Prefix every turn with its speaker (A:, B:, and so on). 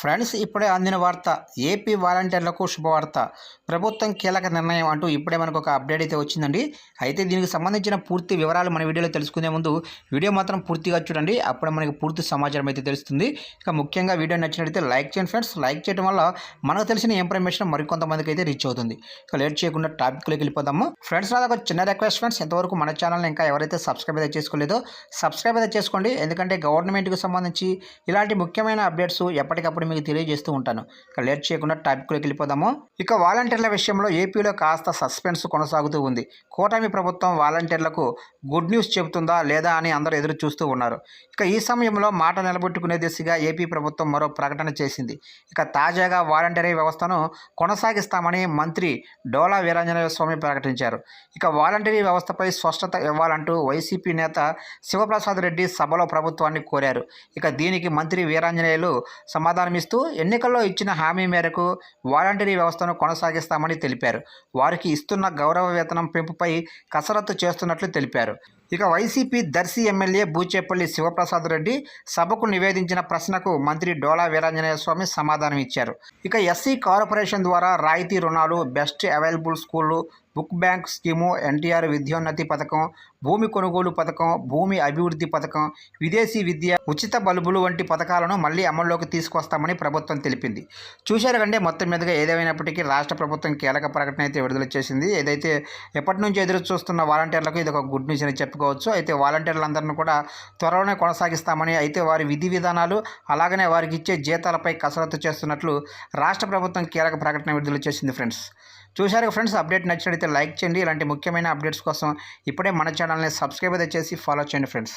A: Friends, ఇప్పుడే అందిన వార్త. ఏపీ వాలంటీర్లకు శుభవార్త. ప్రభుత్వం కీలక నిర్ణయం అంటూ ఇప్పుడే మనకు ఒక అప్డేట్ అయితే వచ్చిందండి. అయితే దీనికి సంబంధించిన పూర్తి వివరాలు మన వీడియోలో తెలుసుకునే ముందు వీడియో మాత్రం పూర్తిగా చూడండి. అప్పుడే మనకి పూర్తి సమాచారం అయితే తెలుస్తుంది. ఇక ముఖ్యంగా వీడియో నచ్చినట్లయితే లైక్ చేయండి ఫ్రెండ్స్. లైక్ చేయడం వల్ల మనకు తెలిసిన ఇన్ఫర్మేషన్ మరికొంతమందికి అయితే రీచ్ అవుతుంది. ఇక లేట్ చేయకుండా టాపిక్లోకి వెళ్ళిపోదాము. ఫ్రెండ్స్, నాది ఒక చిన్న రిక్వెస్ట్ ఫ్రెండ్స్. ఇంతవరకు మన ఛానల్ని ఇంకా ఎవరైతే సబ్స్క్రైబ్ అయితే చేసుకోలేదో సబ్స్క్రైబ్ అయితే చేసుకోండి. ఎందుకంటే గవర్నమెంట్కి సంబంధించి ఇలాంటి ముఖ్యమైన అప్డేట్స్ ఎప్పటికప్పుడు మీకు తెలియజేస్తూ ఉంటాను. ఇక లేట్ చేయకుండా టాపిక్లోకి వెళ్ళిపోదాము. ఇక వాలంటీర్ల విషయంలో ఏపీలో కాస్త సస్పెన్స్ కొనసాగుతూ ఉంది. కూటమి ప్రభుత్వం వాలంటీర్లకు గుడ్ న్యూస్ చెబుతుందా లేదా అని అందరూ ఎదురు చూస్తూ ఉన్నారు. ఇక ఈ సమయంలో మాట నిలబెట్టుకునే దిశగా ఏపీ ప్రభుత్వం మరో ప్రకటన చేసింది. ఇక తాజాగా వాలంటీరీ వ్యవస్థను కొనసాగిస్తామని మంత్రి డోలా వీరాంజనేయ స్వామి ప్రకటించారు. ఇక వాలంటీరీ వ్యవస్థపై స్పష్టత ఇవ్వాలంటూ వైసీపీ నేత శివప్రసాద్ రెడ్డి సభలో ప్రభుత్వాన్ని కోరారు. ఇక దీనికి మంత్రి వీరాంజనేయులు సమాధానమిస్తూ ఎన్నికల్లో ఇచ్చిన హామీ మేరకు వాలంటీరీ వ్యవస్థను కొనసాగిస్తామని తెలిపారు. వారికి ఇస్తున్న గౌరవ వేతనం పెంపుపై కసరత్తు చేస్తున్నట్లు తెలిపారు. ఇక వైసీపీ దర్శి ఎమ్మెల్యే బూచేపల్లి శివప్రసాద్ రెడ్డి సభకు నివేదించిన ప్రశ్నకు మంత్రి డోలా వీరాంజనేయ స్వామి సమాధానం ఇచ్చారు. ఇక ఎస్సీ కార్పొరేషన్ ద్వారా రాయితీ రుణాలు, బెస్ట్ అవైలబుల్ స్కూళ్లు, book bank scheme, NTR Vidyonnathi పథకం, భూమి కొనుగోలు పథకం, భూమి అభివృద్ధి పథకం, విదేశీ విద్య, ఉచిత బల్బులు వంటి పథకాలను మళ్లీ అమల్లోకి తీసుకొస్తామని ప్రభుత్వం తెలిపింది. చూశారు కంటే మొత్తం మీదుగా ఏదేమైనప్పటికీ రాష్ట్ర ప్రభుత్వం కీలక ప్రకటన అయితే విడుదల చేసింది. ఏదైతే ఎప్పటి నుంచి ఎదురు చూస్తున్న వాలంటీర్లకు ఇది ఒక గుడ్ న్యూస్ అని చెప్పుకోవచ్చు. అయితే వాలంటీర్లందరినీ కూడా త్వరలోనే కొనసాగిస్తామని, అయితే వారి విధి విధానాలు అలాగనే వారికి ఇచ్చే జీతాలపై కసరత్తు చేస్తున్నట్లు రాష్ట్ర ప్రభుత్వం కీలక ప్రకటన విడుదల చేసింది. ఫ్రెండ్స్, చూశారు ఫ్రెండ్స్. అప్డేట్ నచ్చినట్లయితే లైక్ చేయండి. ఇలాంటి ముఖ్యమైన అప్డేట్స్ కోసం ఇప్పుడే మన ఛానల్ని సబ్స్క్రైబ్ అయితే చేసి ఫాలో చేయండి ఫ్రెండ్స్.